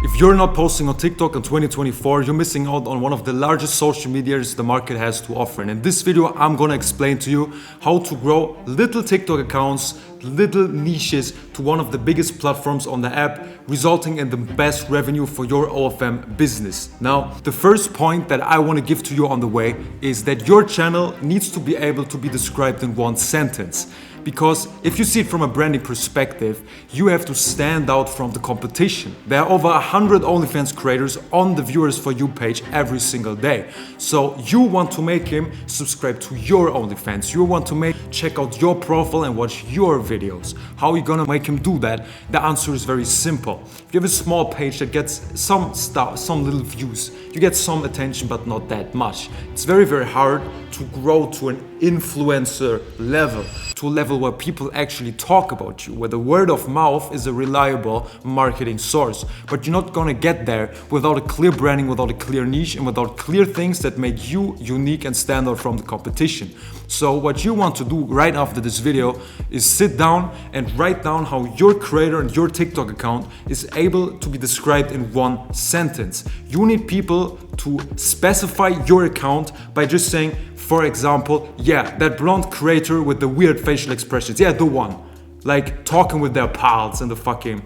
If you're not posting on TikTok in 2024, you're missing out on one of the largest social medias the market has to offer. And in this video, I'm gonna explain to you how to grow little TikTok accounts, little niches to one of the biggest platforms on the app, resulting in the best revenue for your OFM business. Now, the first point that I want to give to you on the way is that your channel needs to be able to be described in one sentence. Because if you see it from a branding perspective, you have to stand out from the competition. There are over 100 OnlyFans creators on the Viewers For You page every single day. So you want to make him subscribe to your OnlyFans. You want to check out your profile and watch your videos. How are you gonna make him do that? The answer is very simple. If you have a small page that gets some little views, you get some attention but not that much. It's very, very hard to grow to an influencer level, to a level where people actually talk about you, where the word of mouth is a reliable marketing source. But you're not gonna get there without a clear branding, without a clear niche, and without clear things that make you unique and stand out from the competition. So what you want to do right after this video is sit down and write down how your creator and your TikTok account is able to be described in one sentence. You need people to specify your account by just saying, for example, yeah, that blonde creator with the weird facial expressions, yeah, the one. Like talking with their pals in the fucking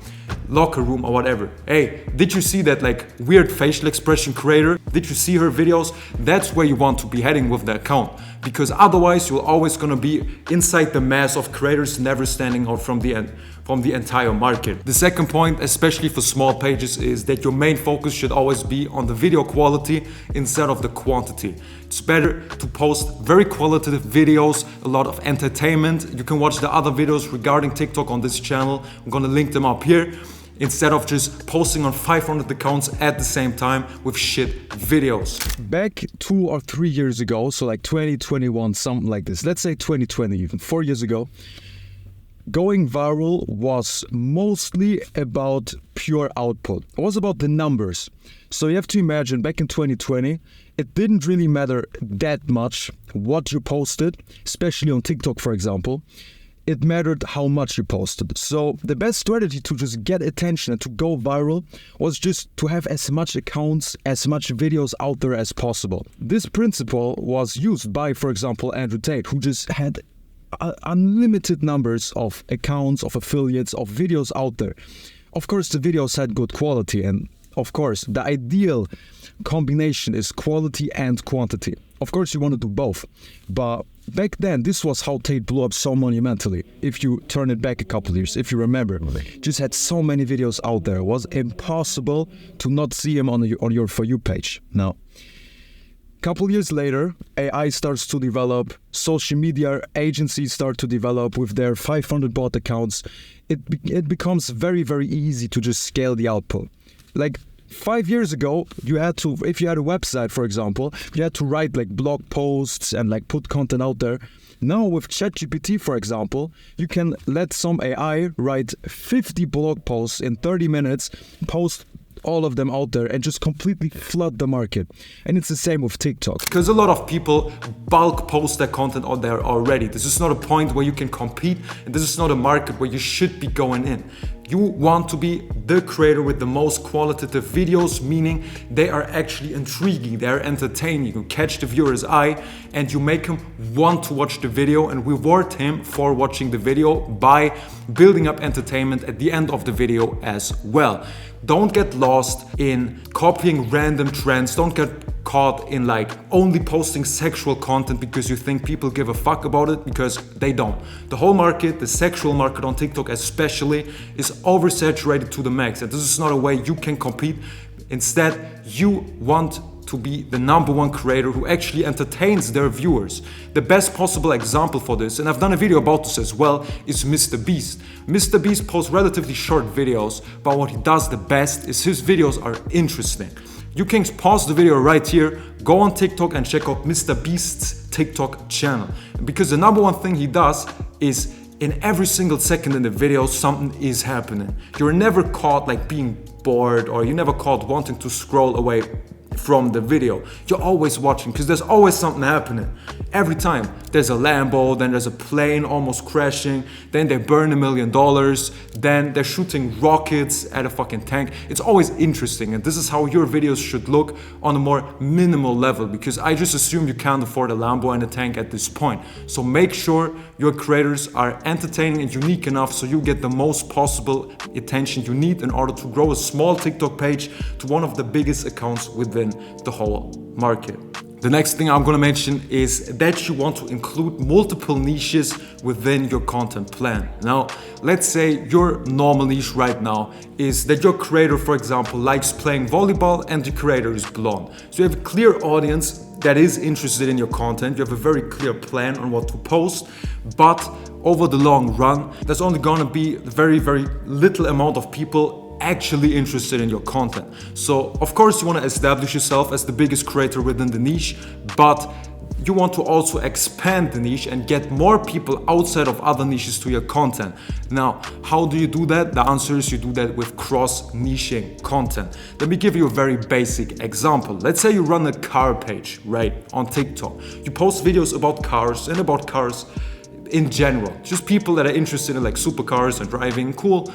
locker room or whatever. Hey, did you see that like weird facial expression creator? Did you see her videos? That's where you want to be heading with the account. Because otherwise you're always gonna be inside the mass of creators, never standing out from the entire market. The second point, especially for small pages, is that your main focus should always be on the video quality instead of the quantity. It's better to post very qualitative videos, a lot of entertainment. You can watch the other videos regarding TikTok on this channel. I'm gonna link them up here. Instead of just posting on 500 accounts at the same time with shit videos. Back 2 or 3 years ago, so like 2021, something like this, let's say 2020 even, 4 years ago, going viral was mostly about pure output. It was about the numbers. So you have to imagine back in 2020, it didn't really matter that much what you posted, especially on TikTok, for example. It mattered how much you posted. So the best strategy to just get attention and to go viral was just to have as much accounts, as much videos out there as possible. This principle was used by, for example, Andrew Tate, who just had unlimited numbers of accounts, of affiliates, of videos out there. Of course, the videos had good quality, and of course, the ideal combination is quality and quantity. Of course, you want to do both, but back then, this was how Tate blew up so monumentally. If you turn it back a couple years, if you remember, just had so many videos out there. It was impossible to not see him on your For You page. Now, couple years later, AI starts to develop, social media agencies start to develop with their 500 bot accounts. It becomes very, very easy to just scale the output. Like 5 years ago, you had to, if you had a website, for example, you had to write like blog posts and like put content out there. Now with ChatGPT, for example, you can let some AI write 50 blog posts in 30 minutes, post all of them out there and just completely flood the market. And it's the same with TikTok. Because a lot of people bulk post their content on there already. This is not a point where you can compete, and this is not a market where you should be going in. You want to be the creator with the most qualitative videos, meaning they are actually intriguing, they are entertaining, you catch the viewer's eye and you make him want to watch the video and reward him for watching the video by building up entertainment at the end of the video as well. Don't get lost in copying random trends, don't get caught in like only posting sexual content because you think people give a fuck about it, because they don't. The whole market, the sexual market on TikTok especially, is oversaturated to the max, and this is not a way you can compete. Instead, you want to be the #1 creator who actually entertains their viewers. The best possible example for this, and I've done a video about this as well, is Mr. Beast. Mr. Beast posts relatively short videos, but what he does the best is his videos are interesting. You can pause the video right here, go on TikTok and check out Mr. Beast's TikTok channel. Because the #1 thing he does is in every single second in the video, something is happening. You're never caught like being bored, or you're never caught wanting to scroll away from the video. You're always watching because there's always something happening. Every time there's a Lambo, then there's a plane almost crashing, then they burn $1 million, then they're shooting rockets at a fucking tank. It's always interesting, and this is how your videos should look on a more minimal level, because I just assume you can't afford a Lambo and a tank at this point. So make sure your creators are entertaining and unique enough so you get the most possible attention you need in order to grow a small TikTok page to one of the biggest accounts within the whole market. The next thing I'm gonna mention is that you want to include multiple niches within your content plan. Now, let's say your normal niche right now is that your creator, for example, likes playing volleyball and the creator is blonde. So you have a clear audience that is interested in your content. You have a very clear plan on what to post, but over the long run, there's only gonna be a very, very little amount of people actually interested in your content. So of course you want to establish yourself as the biggest creator within the niche, but you want to also expand the niche and get more people outside of other niches to your content. Now, how do you do that? The answer is you do that with cross-niching content. Let me give you a very basic example. Let's say you run a car page, right, on TikTok. You post videos about cars and about cars in general. Just people that are interested in like supercars and driving, cool.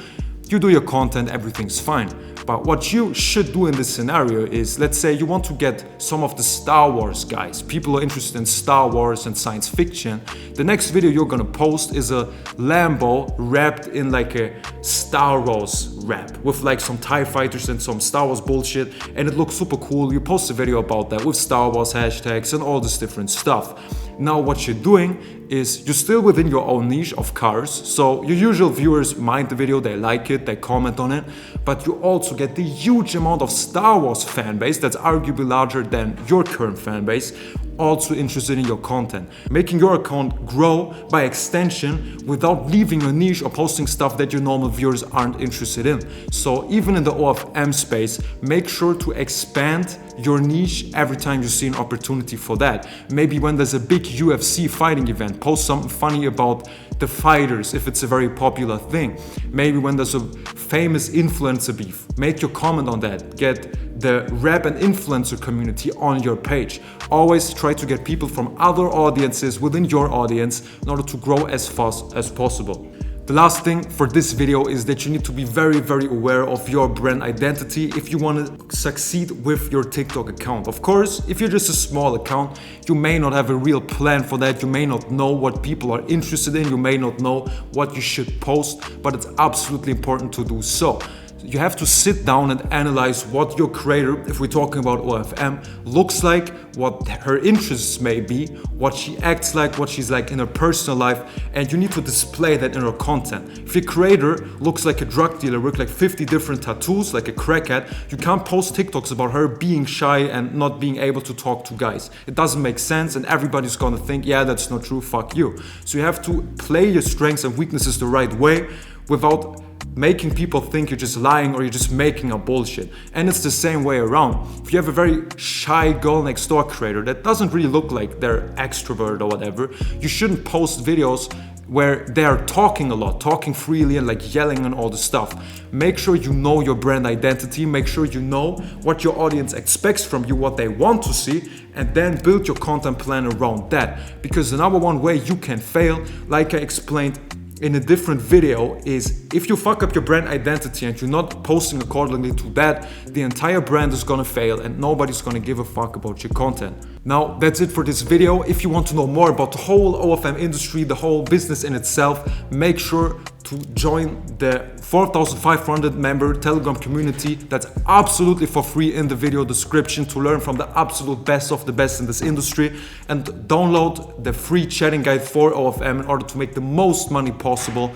You do your content, everything's fine. But what you should do in this scenario is, let's say you want to get some of the Star Wars guys, people who are interested in Star Wars and science fiction. The next video you're gonna post is a Lambo wrapped in like a Star Wars wrap with like some TIE fighters and some Star Wars bullshit, and it looks super cool. You post a video about that with Star Wars hashtags and all this different stuff. Now what you're doing is you're still within your own niche of cars, so your usual viewers mind the video, they like it, they comment on it, but you also get the huge amount of Star Wars fan base that's arguably larger than your current fan base, also interested in your content, making your account grow by extension without leaving your niche or posting stuff that your normal viewers aren't interested in. So even in the OFM space, make sure to expand your niche every time you see an opportunity for that. Maybe when there's a big UFC fighting event, post something funny about the fighters if it's a very popular thing. Maybe when there's a famous influencer beef, make your comment on that. Get the rap and influencer community on your page. Always try to get people from other audiences within your audience in order to grow as fast as possible. The last thing for this video is that you need to be very, very aware of your brand identity if you want to succeed with your TikTok account. Of course, if you're just a small account, you may not have a real plan for that. You may not know what people are interested in. You may not know what you should post, but it's absolutely important to do so. You have to sit down and analyze what your creator, if we're talking about OFM, looks like, what her interests may be, what she acts like, what she's like in her personal life, and you need to display that in her content. If your creator looks like a drug dealer with like 50 different tattoos, like a crackhead, you can't post TikToks about her being shy and not being able to talk to guys. It doesn't make sense, and everybody's gonna think, yeah, that's not true, fuck you. So you have to play your strengths and weaknesses the right way without making people think you're just lying or you're just making up bullshit. And it's the same way around. If you have a very shy girl next door creator that doesn't really look like they're extrovert or whatever, you shouldn't post videos where they're talking a lot, talking freely and like yelling and all the stuff. Make sure you know your brand identity, make sure you know what your audience expects from you, what they want to see, and then build your content plan around that. Because the number one way you can fail, like I explained in a different video, is if you fuck up your brand identity and you're not posting accordingly to that, the entire brand is gonna fail and nobody's gonna give a fuck about your content. Now, that's it for this video. If you want to know more about the whole OFM industry, the whole business in itself, make sure to join the 4,500 member Telegram community. That's absolutely for free in the video description to learn from the absolute best of the best in this industry, and download the free chatting guide for OFM in order to make the most money possible.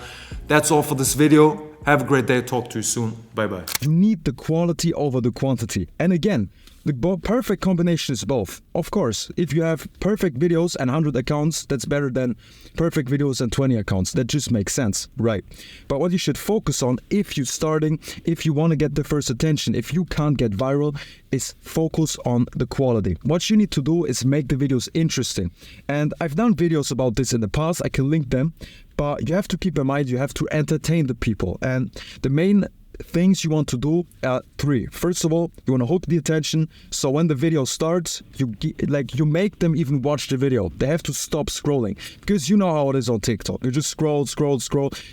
That's all for this video. Have a great day. Talk to you soon. Bye bye. You need the quality over the quantity. And again, the perfect combination is both. Of course, if you have perfect videos and 100 accounts, that's better than perfect videos and 20 accounts. That just makes sense, right? But what you should focus on if you're starting, if you want to get the first attention, if you can't get viral, is focus on the quality. What you need to do is make the videos interesting. And I've done videos about this in the past. I can link them. But you have to keep in mind, you have to entertain the people. And the main things you want to do are three. First of all, you want to hook the attention. So when the video starts, you make them even watch the video. They have to stop scrolling, because you know how it is on TikTok. You just scroll.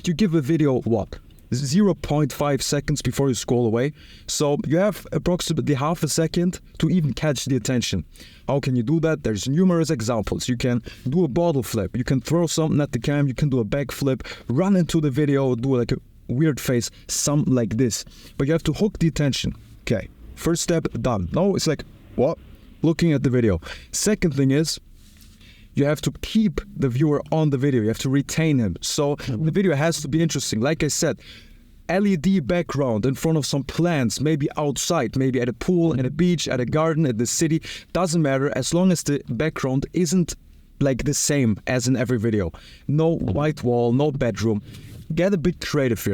You give a video what? 0.5 seconds before you scroll away. So you have approximately half a second to even catch the attention. How can you do that? There's numerous examples. You can do a bottle flip. You can throw something at the cam. You can do a backflip, run into the video, do like a weird face, something like this. But you have to hook the attention. Okay, first step done. Now it's like, what? Looking at the video. Second thing is, you have to keep the viewer on the video. You have to retain him. So the video has to be interesting. Like I said, LED background in front of some plants, maybe outside, maybe at a pool, at a beach, at a garden, at the city. Doesn't matter, as long as the background isn't like the same as in every video. No white wall, no bedroom. Get a bit creative here.